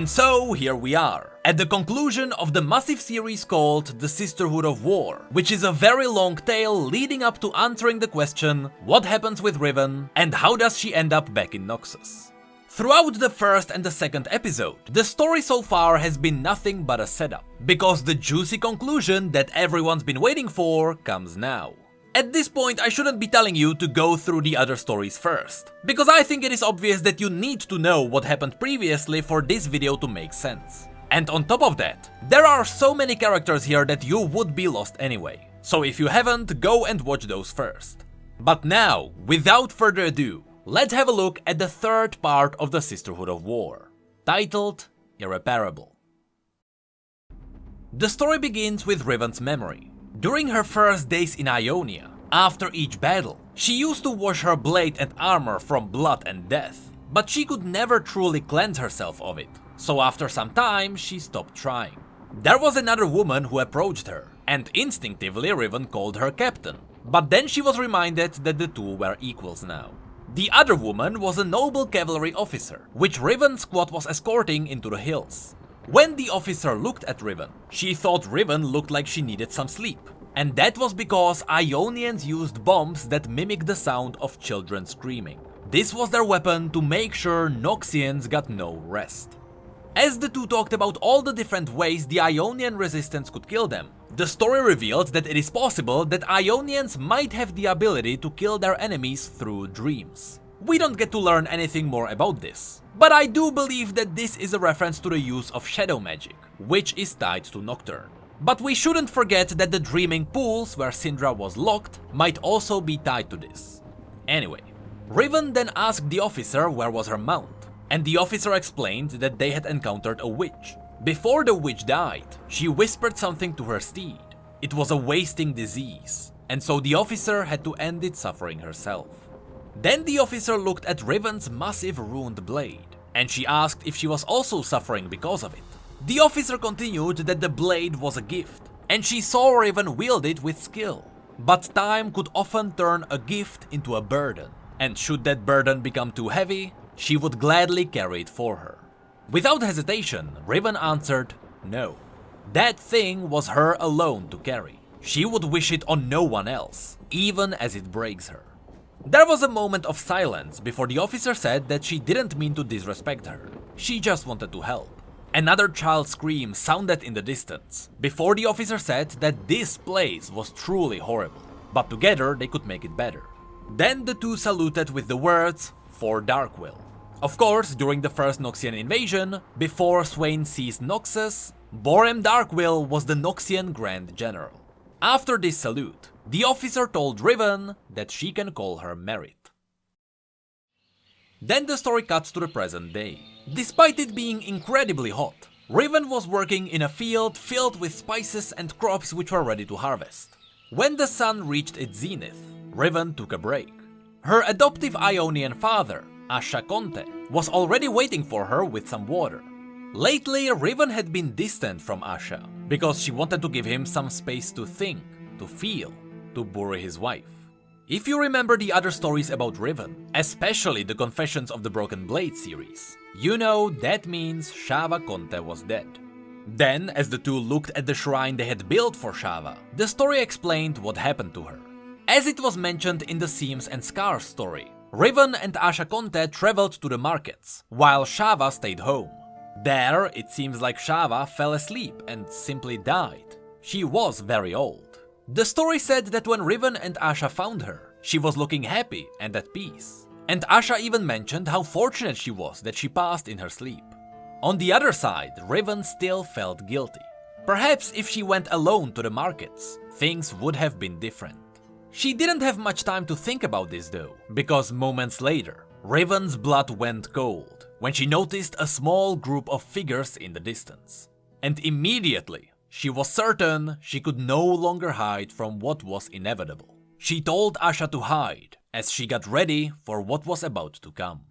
And so here we are, at the conclusion of the massive series called the Sisterhood of War, which is a very long tale leading up to answering the question, what happens with Riven and how does she end up back in Noxus? Throughout the first and the second episode, the story so far has been nothing but a setup, because the juicy conclusion that everyone's been waiting for comes now. At this point, I shouldn't be telling you to go through the other stories first, because I think it is obvious that you need to know what happened previously for this video to make sense. And on top of that, there are so many characters here that you would be lost anyway, so if you haven't, go and watch those first. But now, without further ado, let's have a look at the third part of the Sisterhood of War, titled Irreparable. The story begins with Riven's memory. During her first days in Ionia, after each battle, she used to wash her blade and armor from blood and death, but she could never truly cleanse herself of it, so after some time she stopped trying. There was another woman who approached her, and instinctively Riven called her captain, but then she was reminded that the two were equals now. The other woman was a noble cavalry officer, which Riven's squad was escorting into the hills. When the officer looked at Riven, she thought Riven looked like she needed some sleep. And that was because Ionians used bombs that mimic the sound of children screaming. This was their weapon to make sure Noxians got no rest. As the two talked about all the different ways the Ionian resistance could kill them, the story revealed that it is possible that Ionians might have the ability to kill their enemies through dreams. We don't get to learn anything more about this, but I do believe that this is a reference to the use of shadow magic, which is tied to Nocturne. But we shouldn't forget that the dreaming pools where Syndra was locked might also be tied to this. Anyway, Riven then asked the officer where was her mount, and the officer explained that they had encountered a witch. Before the witch died, she whispered something to her steed. It was a wasting disease, and so the officer had to end its suffering herself. Then the officer looked at Riven's massive ruined blade, and she asked if she was also suffering because of it. The officer continued that the blade was a gift, and she saw Riven wield it with skill. But time could often turn a gift into a burden, and should that burden become too heavy, she would gladly carry it for her. Without hesitation, Riven answered no. That thing was her alone to carry. She would wish it on no one else, even as it breaks her. There was a moment of silence before the officer said that she didn't mean to disrespect her. She just wanted to help. Another child's scream sounded in the distance, before the officer said that this place was truly horrible, but together they could make it better. Then the two saluted with the words, "For Darkwill." Of course, during the first Noxian invasion, before Swain seized Noxus, Borem Darkwill was the Noxian Grand General. After this salute, the officer told Riven that she can call her Merit. Then the story cuts to the present day. Despite it being incredibly hot, Riven was working in a field filled with spices and crops which were ready to harvest. When the sun reached its zenith, Riven took a break. Her adoptive Ionian father, Ashakonte, was already waiting for her with some water. Lately, Riven had been distant from Asha, because she wanted to give him some space to think, to feel, to bury his wife. If you remember the other stories about Riven, especially the Confessions of the Broken Blade series, you know that means Shava Conte was dead. Then, as the two looked at the shrine they had built for Shava, the story explained what happened to her. As it was mentioned in the Seams and Scars story, Riven and Asha Conte traveled to the markets, while Shava stayed home. There, it seems like Shava fell asleep and simply died. She was very old. The story said that when Riven and Asha found her, she was looking happy and at peace. And Asha even mentioned how fortunate she was that she passed in her sleep. On the other side, Riven still felt guilty. Perhaps if she went alone to the markets, things would have been different. She didn't have much time to think about this though, because moments later, Riven's blood went cold when she noticed a small group of figures in the distance. And immediately, she was certain she could no longer hide from what was inevitable. She told Asha to hide as she got ready for what was about to come.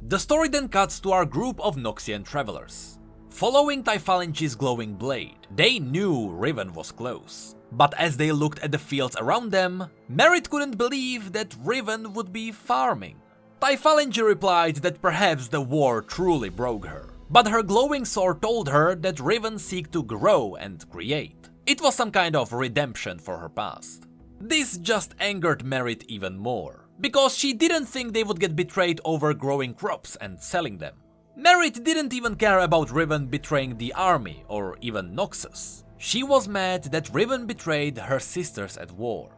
The story then cuts to our group of Noxian travelers. Following Typhalinji's glowing blade, they knew Riven was close. But as they looked at the fields around them, Merit couldn't believe that Riven would be farming. Typhalinji replied that perhaps the war truly broke her, But her glowing sword told her that Riven seek to grow and create. It was some kind of redemption for her past. This just angered Merit even more, because she didn't think they would get betrayed over growing crops and selling them. Merit didn't even care about Riven betraying the army or even Noxus. She was mad that Riven betrayed her sisters at war.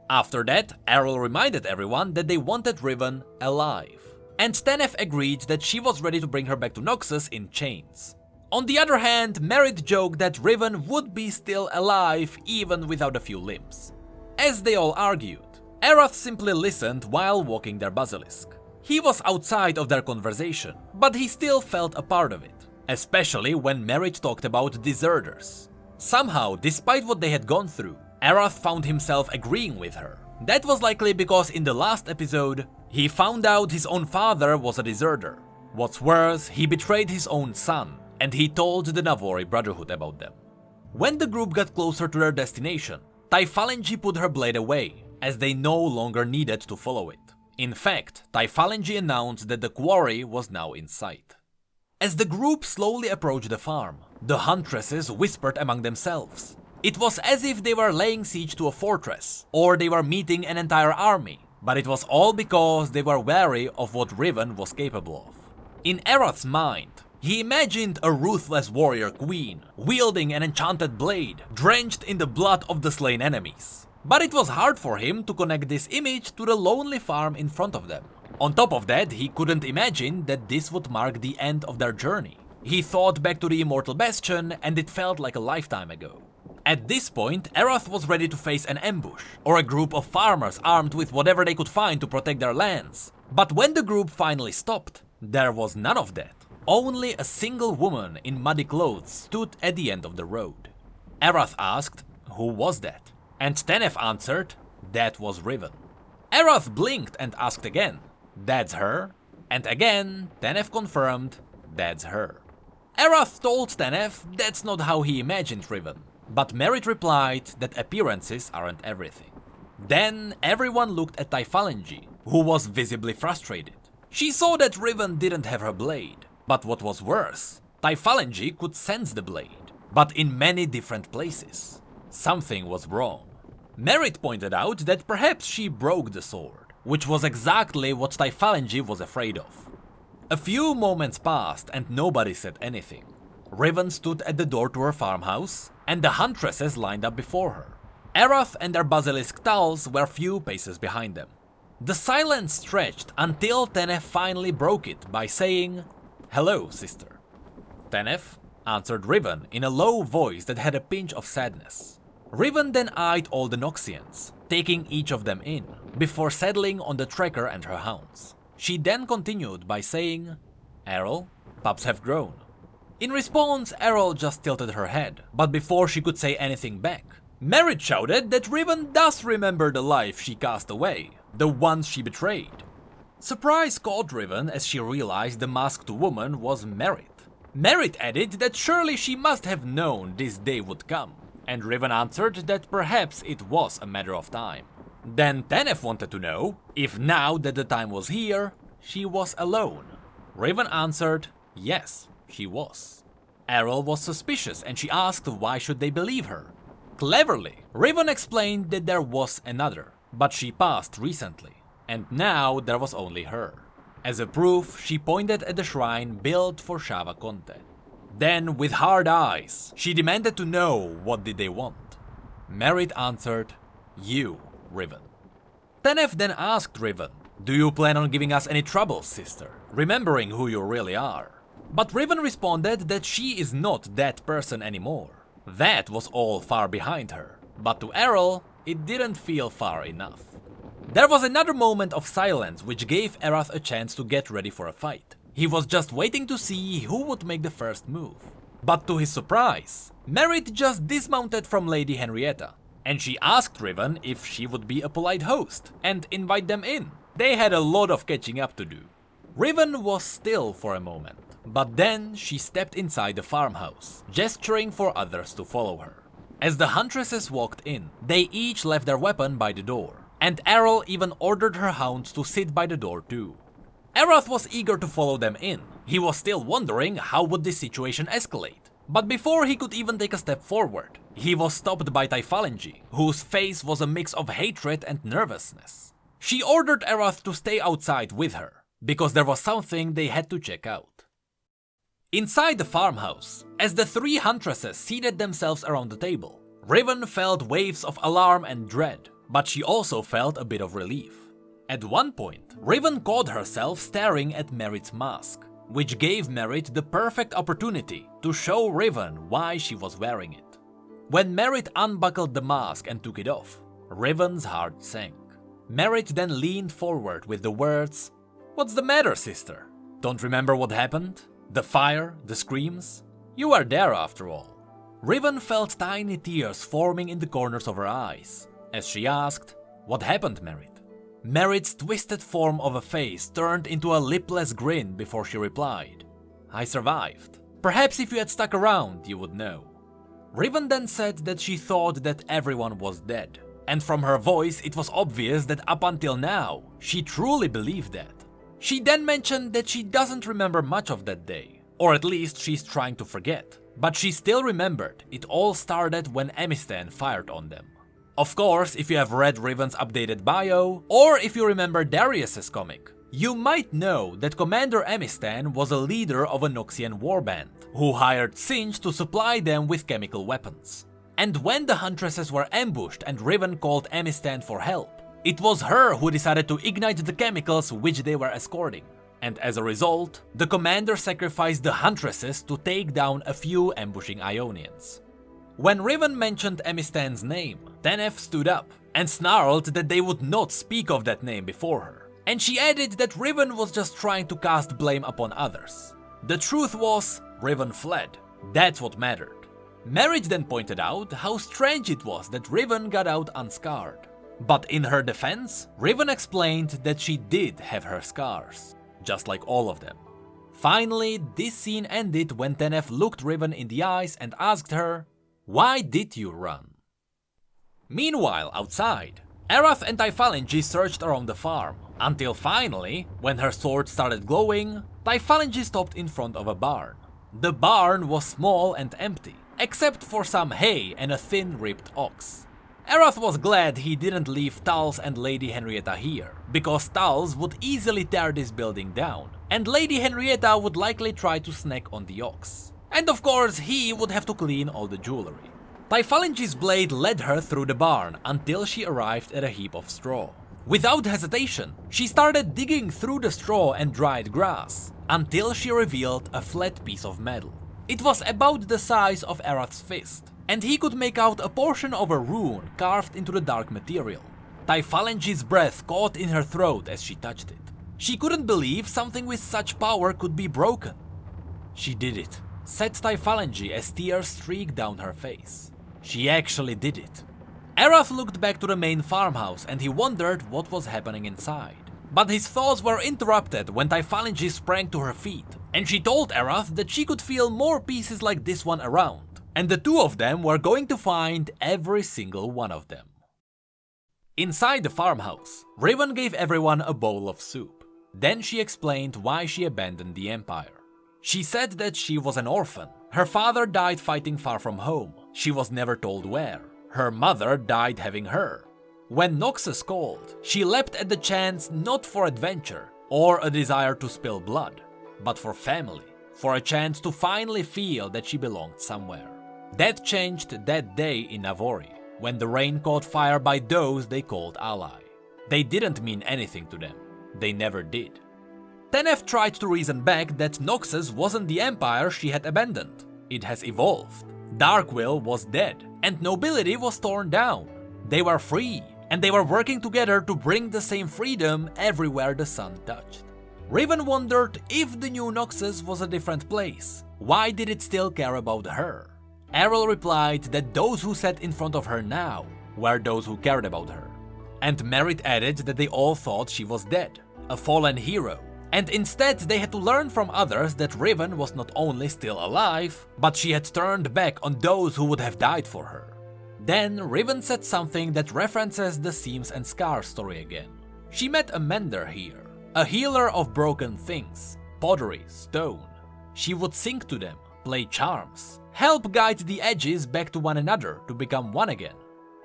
After that, Errol reminded everyone that they wanted Riven alive. And Tenef agreed that she was ready to bring her back to Noxus in chains. On the other hand, Merit joked that Riven would be still alive even without a few limbs. As they all argued, Erath simply listened while walking their basilisk. He was outside of their conversation, but he still felt a part of it, especially when Merit talked about deserters. Somehow, despite what they had gone through, Erath found himself agreeing with her. That was likely because in the last episode, he found out his own father was a deserter. What's worse, he betrayed his own son, and he told the Navori Brotherhood about them. When the group got closer to their destination, Typhalinji put her blade away, as they no longer needed to follow it. In fact, Typhalinji announced that the quarry was now in sight. As the group slowly approached the farm, the huntresses whispered among themselves. It was as if they were laying siege to a fortress, or they were meeting an entire army, but it was all because they were wary of what Riven was capable of. In Erath's mind, he imagined a ruthless warrior queen, wielding an enchanted blade, drenched in the blood of the slain enemies. But it was hard for him to connect this image to the lonely farm in front of them. On top of that, he couldn't imagine that this would mark the end of their journey. He thought back to the Immortal Bastion, and it felt like a lifetime ago. At this point, Erath was ready to face an ambush, or a group of farmers armed with whatever they could find to protect their lands. But when the group finally stopped, there was none of that. Only a single woman in muddy clothes stood at the end of the road. Erath asked, who was that? And Tenef answered, that was Riven. Erath blinked and asked again, that's her? And again, Tenef confirmed, that's her. Erath told Tenef that's not how he imagined Riven, but Merit replied that appearances aren't everything. Then everyone looked at Typhalinji, who was visibly frustrated. She saw that Riven didn't have her blade, but what was worse, Typhalinji could sense the blade, but in many different places. Something was wrong. Merit pointed out that perhaps she broke the sword, which was exactly what Typhalinji was afraid of. A few moments passed and nobody said anything. Riven stood at the door to her farmhouse, and the huntresses lined up before her. Erath and their basilisk towels were few paces behind them. The silence stretched until Tenef finally broke it by saying, hello, sister. Tenef answered Riven in a low voice that had a pinch of sadness. Riven then eyed all the Noxians, taking each of them in, before settling on the tracker and her hounds. She then continued by saying, Errol, pups have grown. In response, Errol just tilted her head, but before she could say anything back, Merit shouted that Riven does remember the life she cast away, the ones she betrayed. Surprise caught Riven as she realized the masked woman was Merit. Merit added that surely she must have known this day would come, and Riven answered that perhaps it was a matter of time. Then Tenef wanted to know if now that the time was here, she was alone. Riven answered, yes, she was. Errol was suspicious and she asked why should they believe her. Cleverly, Riven explained that there was another, but she passed recently, and now there was only her. As a proof, she pointed at the shrine built for Shava Conte. Then, with hard eyes, she demanded to know what did they want. Merit answered, you, Riven. Tenef then asked Riven, do you plan on giving us any trouble, sister, remembering who you really are? But Riven responded that she is not that person anymore. That was all far behind her, but to Errol, it didn't feel far enough. There was another moment of silence which gave Erath a chance to get ready for a fight. He was just waiting to see who would make the first move. But to his surprise, Merit just dismounted from Lady Henrietta, and she asked Riven if she would be a polite host and invite them in. They had a lot of catching up to do. Riven was still for a moment, but then she stepped inside the farmhouse, gesturing for others to follow her. As the huntresses walked in, they each left their weapon by the door, and Errol even ordered her hounds to sit by the door too. Erath was eager to follow them in. He was still wondering how would this situation escalate. But before he could even take a step forward, he was stopped by Typhalinji, whose face was a mix of hatred and nervousness. She ordered Erath to stay outside with her, because there was something they had to check out. Inside the farmhouse, as the three huntresses seated themselves around the table, Riven felt waves of alarm and dread, but she also felt a bit of relief. At one point, Riven caught herself staring at Merit's mask, which gave Merit the perfect opportunity to show Riven why she was wearing it. When Merit unbuckled the mask and took it off, Riven's heart sank. Merit then leaned forward with the words, "What's the matter, sister? Don't remember what happened? The fire, the screams? You were there after all." Riven felt tiny tears forming in the corners of her eyes, as she asked, "What happened, Merit?" Merit's twisted form of a face turned into a lipless grin before she replied, "I survived. Perhaps if you had stuck around, you would know." Riven then said that she thought that everyone was dead, and from her voice it was obvious that up until now, she truly believed that. She then mentioned that she doesn't remember much of that day, or at least she's trying to forget, but she still remembered it all started when Amistan fired on them. Of course, if you have read Riven's updated bio, or if you remember Darius's comic, you might know that Commander Amistan was a leader of a Noxian warband, who hired Singe to supply them with chemical weapons. And when the huntresses were ambushed and Riven called Amistan for help, it was her who decided to ignite the chemicals which they were escorting. And as a result, the commander sacrificed the huntresses to take down a few ambushing Ionians. When Riven mentioned Amistan's name, Tenef stood up and snarled that they would not speak of that name before her. And she added that Riven was just trying to cast blame upon others. The truth was, Riven fled. That's what mattered. Merit then pointed out how strange it was that Riven got out unscarred. But in her defense, Riven explained that she did have her scars, just like all of them. Finally, this scene ended when Tenef looked Riven in the eyes and asked her, "Why did you run?" Meanwhile, outside, Erath and Typhalinji searched around the farm, until finally, when her sword started glowing, Typhalinji stopped in front of a barn. The barn was small and empty, except for some hay and a thin ripped ox. Erath was glad he didn't leave Tals and Lady Henrietta here, because Tals would easily tear this building down, and Lady Henrietta would likely try to snack on the ox. And of course, he would have to clean all the jewelry. Typhalinji's blade led her through the barn until she arrived at a heap of straw. Without hesitation, she started digging through the straw and dried grass, until she revealed a flat piece of metal. It was about the size of Erath's fist, and he could make out a portion of a rune carved into the dark material. Typhalinji's breath caught in her throat as she touched it. She couldn't believe something with such power could be broken. "She did it," said Typhalinji as tears streaked down her face. She actually did it. Erath looked back to the main farmhouse and he wondered what was happening inside. But his thoughts were interrupted when Typhalinji sprang to her feet, and she told Erath that she could feel more pieces like this one around, and the two of them were going to find every single one of them. Inside the farmhouse, Riven gave everyone a bowl of soup. Then she explained why she abandoned the Empire. She said that she was an orphan. Her father died fighting far from home. She was never told where. Her mother died having her. When Noxus called, she leapt at the chance not for adventure or a desire to spill blood, but for family, for a chance to finally feel that she belonged somewhere. That changed that day in Navori, when the rain caught fire by those they called ally. They didn't mean anything to them. They never did. Tenef tried to reason back that Noxus wasn't the empire she had abandoned. It has evolved. Darkwill was dead, and nobility was torn down. They were free, and they were working together to bring the same freedom everywhere the sun touched. Riven wondered if the new Noxus was a different place. Why did it still care about her? Errol replied that those who sat in front of her now were those who cared about her. And Merit added that they all thought she was dead, a fallen hero. And instead they had to learn from others that Riven was not only still alive, but she had turned back on those who would have died for her. Then Riven said something that references the Seams and Scars story again. She met a mender here, a healer of broken things, pottery, stone. She would sing to them, play charms, help guide the edges back to one another to become one again.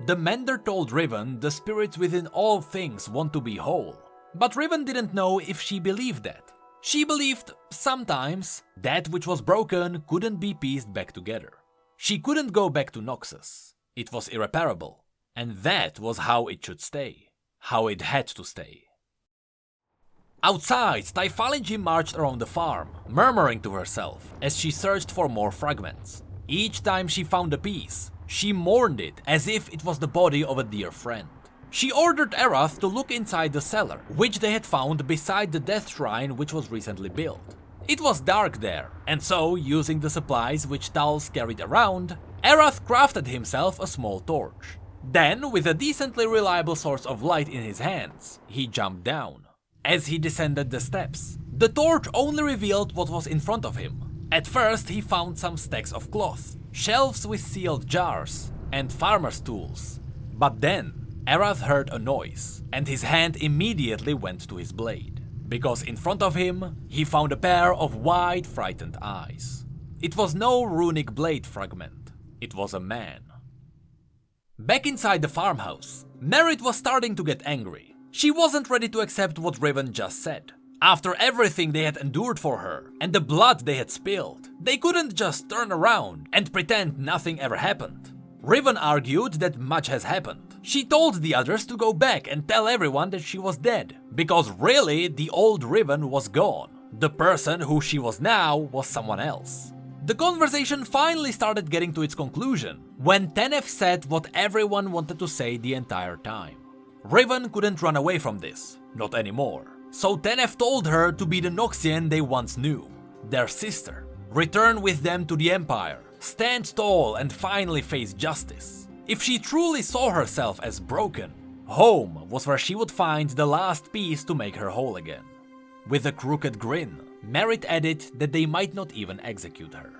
The mender told Riven the spirits within all things want to be whole, but Riven didn't know if she believed that. She believed, sometimes, that which was broken couldn't be pieced back together. She couldn't go back to Noxus. It was irreparable, and that was how it should stay. How it had to stay. Outside, Typhalinji marched around the farm, murmuring to herself as she searched for more fragments. Each time she found a piece, she mourned it as if it was the body of a dear friend. She ordered Erath to look inside the cellar, which they had found beside the death shrine which was recently built. It was dark there, and so, using the supplies which Tals carried around, Erath crafted himself a small torch. Then, with a decently reliable source of light in his hands, he jumped down. As he descended the steps, the torch only revealed what was in front of him. At first, he found some stacks of cloth, shelves with sealed jars, and farmer's tools. But then, Erath heard a noise, and his hand immediately went to his blade, because in front of him, he found a pair of wide, frightened eyes. It was no runic blade fragment, it was a man. Back inside the farmhouse, Necrit was starting to get angry. She wasn't ready to accept what Riven just said. After everything they had endured for her, and the blood they had spilled, they couldn't just turn around and pretend nothing ever happened. Riven argued that much has happened. She told the others to go back and tell everyone that she was dead, because really the old Riven was gone. The person who she was now was someone else. The conversation finally started getting to its conclusion, when Tenef said what everyone wanted to say the entire time. Riven couldn't run away from this, not anymore. So Tenef told her to be the Noxian they once knew, their sister. Return with them to the Empire, stand tall and finally face justice. If she truly saw herself as broken, home was where she would find the last piece to make her whole again. With a crooked grin, Necrit added that they might not even execute her.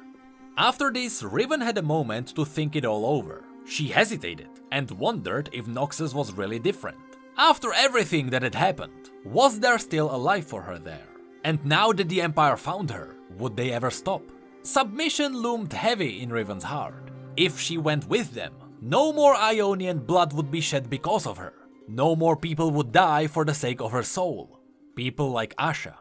After this, Riven had a moment to think it all over. She hesitated and wondered if Noxus was really different. After everything that had happened, was there still a life for her there? And now that the Empire found her, would they ever stop? Submission loomed heavy in Riven's heart. If she went with them, no more Ionian blood would be shed because of her. No more people would die for the sake of her soul. People like Asha.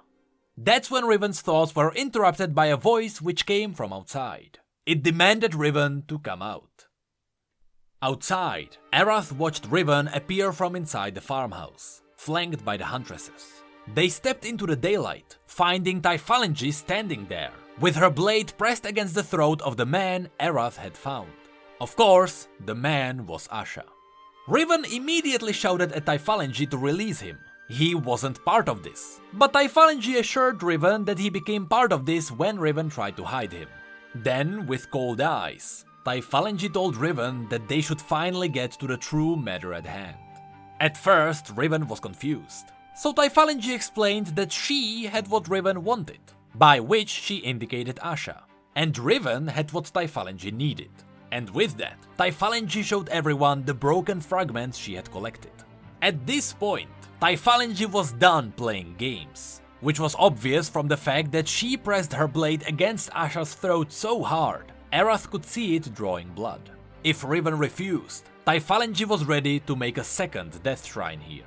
That's when Riven's thoughts were interrupted by a voice which came from outside. It demanded Riven to come out. Outside, Erath watched Riven appear from inside the farmhouse, flanked by the huntresses. They stepped into the daylight, finding Typhalinji standing there, with her blade pressed against the throat of the man Erath had found. Of course, the man was Asha. Riven immediately shouted at Typhalinji to release him. He wasn't part of this, but Typhalinji assured Riven that he became part of this when Riven tried to hide him. Then, with cold eyes, Typhalinji told Riven that they should finally get to the true matter at hand. At first, Riven was confused, so Typhalinji explained that she had what Riven wanted, by which she indicated Asha, and Riven had what Typhalinji needed. And with that, Typhalinji showed everyone the broken fragments she had collected. At this point, Typhalinji was done playing games, which was obvious from the fact that she pressed her blade against Asha's throat so hard, Erath could see it drawing blood. If Riven refused, Typhalinji was ready to make a second death shrine here.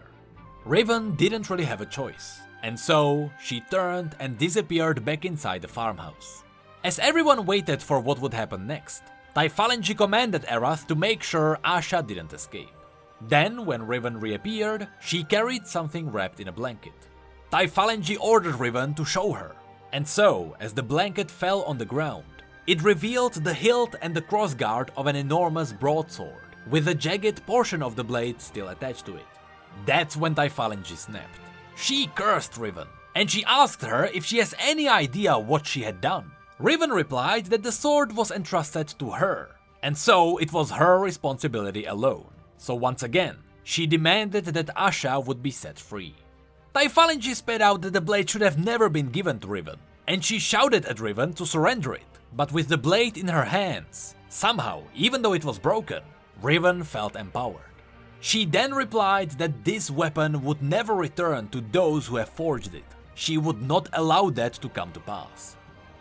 Riven didn't really have a choice, and so she turned and disappeared back inside the farmhouse. As everyone waited for what would happen next, Typhalinji commanded Erath to make sure Asha didn't escape. Then, when Riven reappeared, she carried something wrapped in a blanket. Typhalinji ordered Riven to show her, and so, as the blanket fell on the ground, it revealed the hilt and the crossguard of an enormous broadsword, with a jagged portion of the blade still attached to it. That's when Typhalinji snapped. She cursed Riven, and she asked her if she has any idea what she had done. Riven replied that the sword was entrusted to her, and so it was her responsibility alone. So once again, she demanded that Asha would be set free. Typhalinji spat out that the blade should have never been given to Riven, and she shouted at Riven to surrender it, but with the blade in her hands, somehow, even though it was broken, Riven felt empowered. She then replied that this weapon would never return to those who have forged it. She would not allow that to come to pass.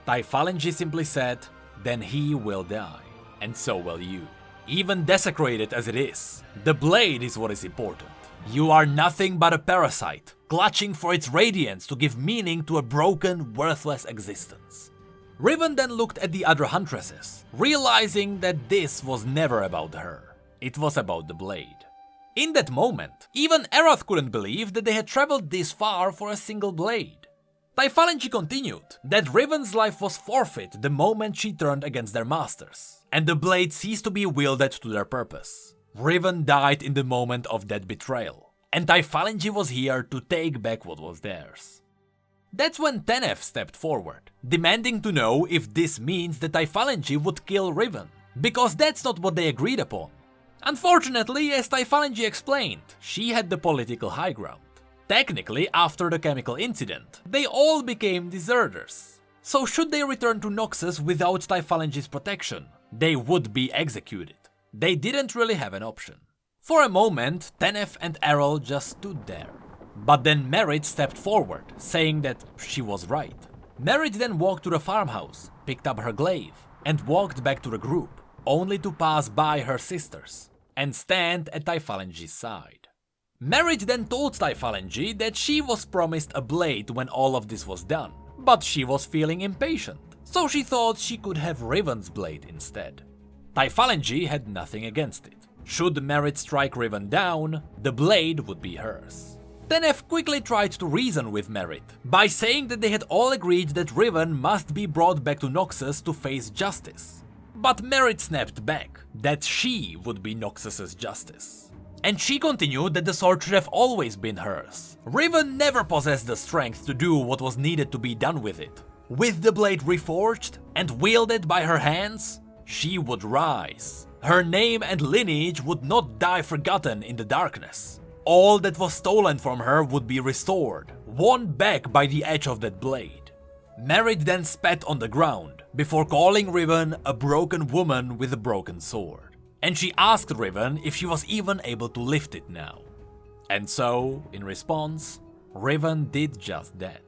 Typhalinji simply said, "Then he will die, and so will you. Even desecrated as it is, the blade is what is important. You are nothing but a parasite, clutching for its radiance to give meaning to a broken, worthless existence." Riven then looked at the other huntresses, realizing that this was never about her. It was about the blade. In that moment, even Erath couldn't believe that they had traveled this far for a single blade. Typhalinji continued that Riven's life was forfeit the moment she turned against their masters, and the blade ceased to be wielded to their purpose. Riven died in the moment of that betrayal, and Typhalinji was here to take back what was theirs. That's when Tenef stepped forward, demanding to know if this means that Typhalinji would kill Riven, because that's not what they agreed upon. Unfortunately, as Typhalinji explained, she had the political high ground. Technically, after the chemical incident, they all became deserters. So should they return to Noxus without Typhalinji's protection, they would be executed. They didn't really have an option. For a moment, Tenef and Errol just stood there. But then Merit stepped forward, saying that she was right. Merit then walked to the farmhouse, picked up her glaive, and walked back to the group, only to pass by her sisters, and stand at Typhalinji's side. Merit then told Typhalinji that she was promised a blade when all of this was done, but she was feeling impatient, so she thought she could have Riven's blade instead. Typhalinji had nothing against it. Should Merit strike Riven down, the blade would be hers. Tenef quickly tried to reason with Merit by saying that they had all agreed that Riven must be brought back to Noxus to face justice. But Merit snapped back that she would be Noxus's justice. And she continued that the sword should have always been hers. Riven never possessed the strength to do what was needed to be done with it. With the blade reforged and wielded by her hands, she would rise. Her name and lineage would not die forgotten in the darkness. All that was stolen from her would be restored, won back by the edge of that blade. Merit then spat on the ground, before calling Riven a broken woman with a broken sword. And she asked Riven if she was even able to lift it now. And so, in response, Riven did just that.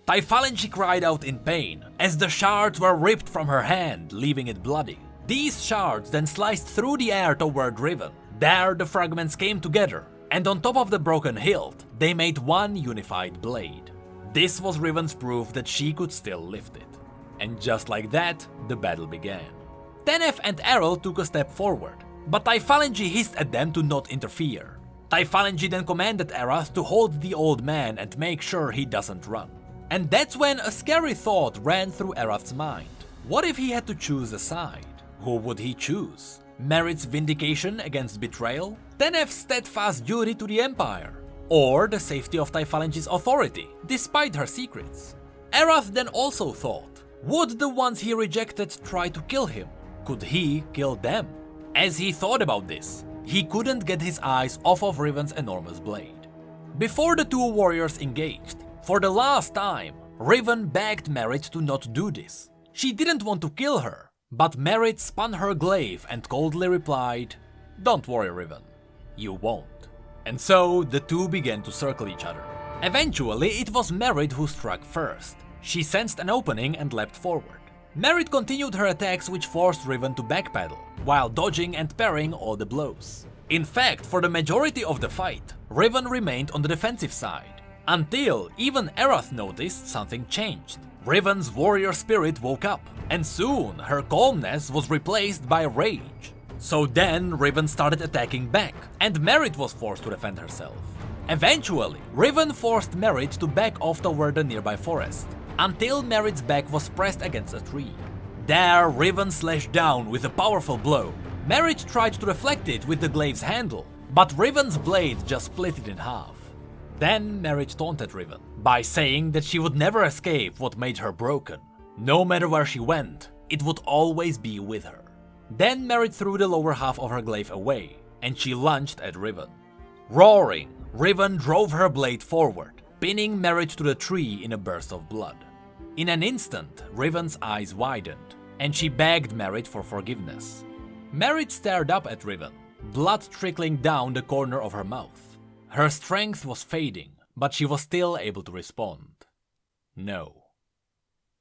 Typhalinji cried out in pain, as the shards were ripped from her hand, leaving it bloody. These shards then sliced through the air toward Riven. There the fragments came together, and on top of the broken hilt, they made one unified blade. This was Riven's proof that she could still lift it. And just like that, the battle began. Tenef and Errol took a step forward, but Typhalinji hissed at them to not interfere. Typhalinji then commanded Erath to hold the old man and make sure he doesn't run. And that's when a scary thought ran through Erath's mind. What if he had to choose a side? Who would he choose? Merit's vindication against betrayal? Tenef's steadfast duty to the Empire? Or the safety of Typhalinji's authority, despite her secrets? Erath then also thought, would the ones he rejected try to kill him? Could he kill them? As he thought about this, he couldn't get his eyes off of Riven's enormous blade. Before the two warriors engaged, for the last time, Riven begged Merit to not do this. She didn't want to kill her, but Merit spun her glaive and coldly replied, "Don't worry, Riven, you won't." And so the two began to circle each other. Eventually, it was Merit who struck first. She sensed an opening and leapt forward. Merit continued her attacks, which forced Riven to backpedal, while dodging and parrying all the blows. In fact, for the majority of the fight, Riven remained on the defensive side, until even Erath noticed something changed. Riven's warrior spirit woke up, and soon her calmness was replaced by rage. So then Riven started attacking back, and Merit was forced to defend herself. Eventually, Riven forced Merit to back off toward the nearby forest, until Merit's back was pressed against a tree. There, Riven slashed down with a powerful blow. Merit tried to deflect it with the glaive's handle, but Riven's blade just split it in half. Then Merit taunted Riven by saying that she would never escape what made her broken. No matter where she went, it would always be with her. Then Merit threw the lower half of her glaive away, and she lunged at Riven. Roaring, Riven drove her blade forward, pinning Merit to the tree in a burst of blood. In an instant, Riven's eyes widened, and she begged Merit for forgiveness. Merit stared up at Riven, blood trickling down the corner of her mouth. Her strength was fading, but she was still able to respond. No.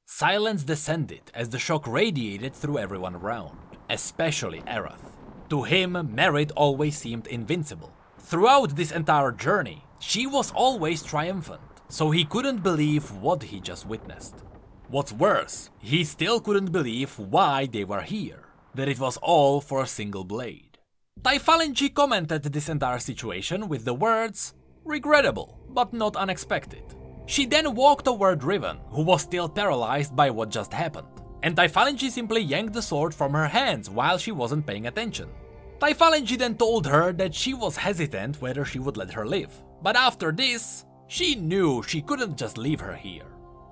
Silence descended as the shock radiated through everyone around, especially Erath. To him, Merit always seemed invincible. Throughout this entire journey, she was always triumphant, so he couldn't believe what he just witnessed. What's worse, he still couldn't believe why they were here, that it was all for a single blade. Typhalinji commented this entire situation with the words, "Regrettable, but not unexpected." She then walked toward Riven, who was still paralyzed by what just happened, and Typhalinji simply yanked the sword from her hands while she wasn't paying attention. Typhalinji then told her that she was hesitant whether she would let her live, but after this, she knew she couldn't just leave her here.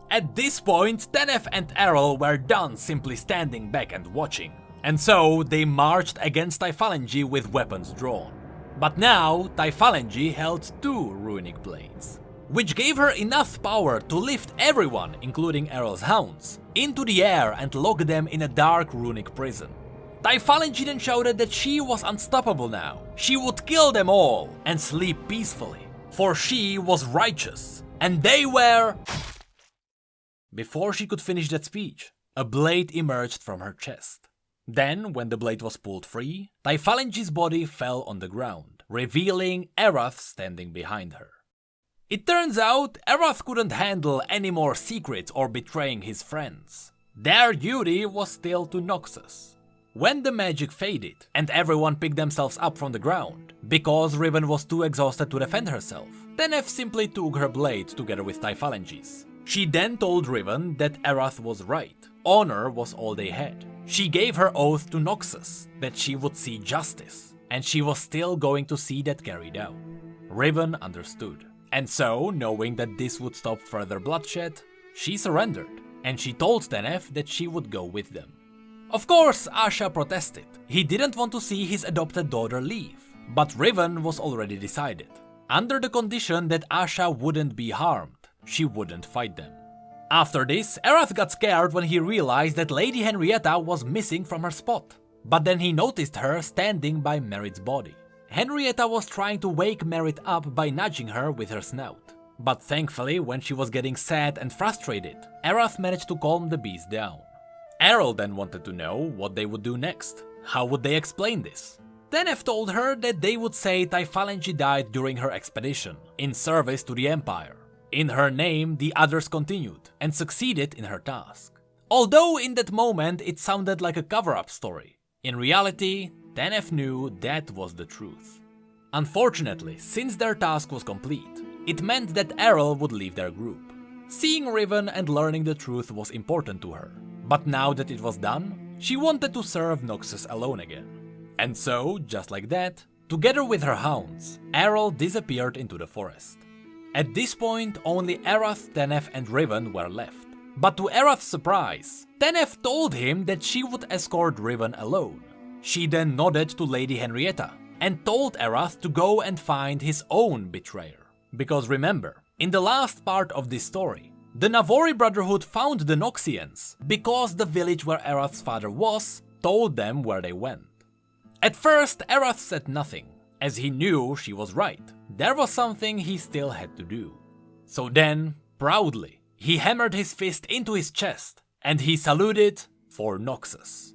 At this point, Tenef and Errol were done simply standing back and watching, and so they marched against Typhalinji with weapons drawn. But now, Typhalinji held 2 runic blades, which gave her enough power to lift everyone, including Errol's hounds, into the air and lock them in a dark runic prison. Typhalinji then shouted that she was unstoppable now. She would kill them all and sleep peacefully, for she was righteous, and they were... Before she could finish that speech, a blade emerged from her chest. Then, when the blade was pulled free, Typhalinji's body fell on the ground, revealing Erath standing behind her. It turns out, Erath couldn't handle any more secrets or betraying his friends. Their duty was still to Noxus. When the magic faded and everyone picked themselves up from the ground, because Riven was too exhausted to defend herself, Tenef simply took her blade together with Typhalinji's. She then told Riven that Erath was right. Honor was all they had. She gave her oath to Noxus that she would see justice, and she was still going to see that carried out. Riven understood. And so, knowing that this would stop further bloodshed, she surrendered, and she told Tenef that she would go with them. Of course, Asha protested. He didn't want to see his adopted daughter leave, but Riven was already decided. Under the condition that Asha wouldn't be harmed, she wouldn't fight them. After this, Erath got scared when he realized that Lady Henrietta was missing from her spot, but then he noticed her standing by Merit's body. Henrietta was trying to wake Merit up by nudging her with her snout. But thankfully, when she was getting sad and frustrated, Erath managed to calm the beast down. Errol then wanted to know what they would do next. How would they explain this? Tenef told her that they would say Typhalinji died during her expedition, in service to the Empire. In her name, the others continued, and succeeded in her task. Although in that moment it sounded like a cover-up story, in reality, Tenef knew that was the truth. Unfortunately, since their task was complete, it meant that Errol would leave their group. Seeing Riven and learning the truth was important to her, but now that it was done, she wanted to serve Noxus alone again. And so, just like that, together with her hounds, Errol disappeared into the forest. At this point, only Erath, Tenef and Riven were left. But to Erath's surprise, Tenef told him that she would escort Riven alone. She then nodded to Lady Henrietta and told Erath to go and find his own betrayer. Because remember, in the last part of this story, the Navori Brotherhood found the Noxians because the village where Erath's father was told them where they went. At first, Erath said nothing, as he knew she was right. There was something he still had to do. So then, proudly, he hammered his fist into his chest and he saluted for Noxus.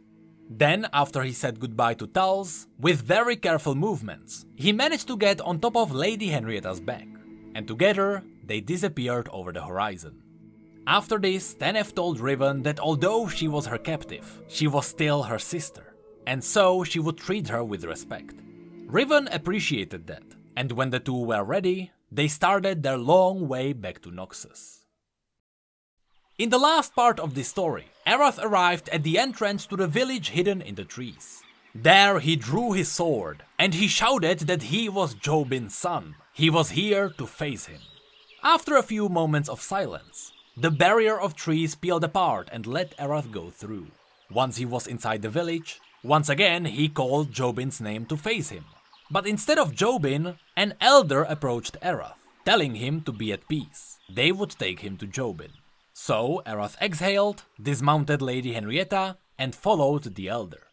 Then, after he said goodbye to Tals, with very careful movements, he managed to get on top of Lady Henrietta's back, and together they disappeared over the horizon. After this, Tenef told Riven that although she was her captive, she was still her sister, and so she would treat her with respect. Riven appreciated that, and when the two were ready, they started their long way back to Noxus. In the last part of this story, Erath arrived at the entrance to the village hidden in the trees. There he drew his sword, and he shouted that he was Jobin's son. He was here to face him. After a few moments of silence, the barrier of trees peeled apart and let Erath go through. Once he was inside the village, once again he called Jobin's name to face him. But instead of Jobin, an elder approached Erath, telling him to be at peace. They would take him to Jobin. So Erath exhaled, dismounted Lady Henrietta, and followed the elder.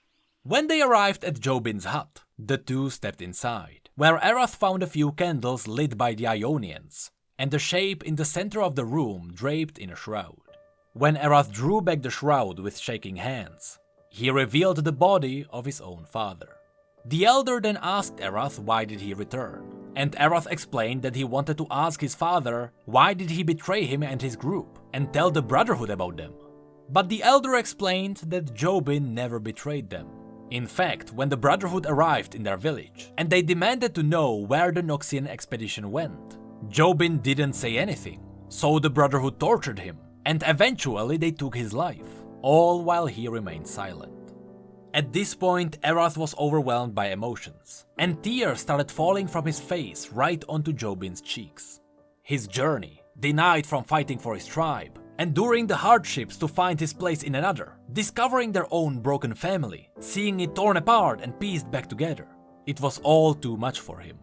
When they arrived at Jobin's hut, the two stepped inside, where Erath found a few candles lit by the Ionians, and a shape in the center of the room draped in a shroud. When Erath drew back the shroud with shaking hands, he revealed the body of his own father. The elder then asked Erath why did he return, and Erath explained that he wanted to ask his father why did he betray him and his group, and tell the Brotherhood about them. But the elder explained that Jobin never betrayed them. In fact, when the Brotherhood arrived in their village, and they demanded to know where the Noxian expedition went, Jobin didn't say anything, so the Brotherhood tortured him, and eventually they took his life, all while he remained silent. At this point, Erath was overwhelmed by emotions, and tears started falling from his face right onto Jobin's cheeks. His journey, denied from fighting for his tribe, enduring the hardships to find his place in another, discovering their own broken family, seeing it torn apart and pieced back together. It was all too much for him.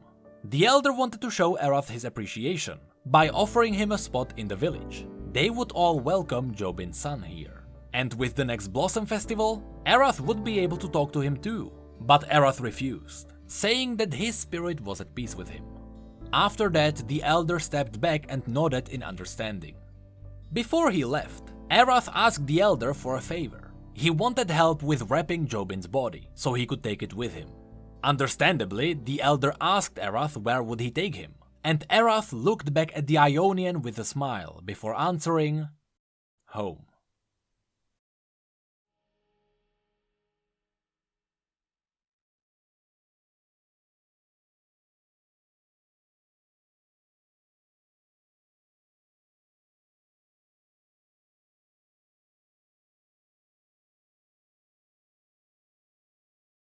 The elder wanted to show Erath his appreciation by offering him a spot in the village. They would all welcome Jobin's son here. And with the next Blossom Festival, Erath would be able to talk to him too. But Erath refused, saying that his spirit was at peace with him. After that, the elder stepped back and nodded in understanding. Before he left, Erath asked the elder for a favor. He wanted help with wrapping Jobin's body, so he could take it with him. Understandably, the elder asked Erath where would he take him, and Erath looked back at the Ionian with a smile before answering, home.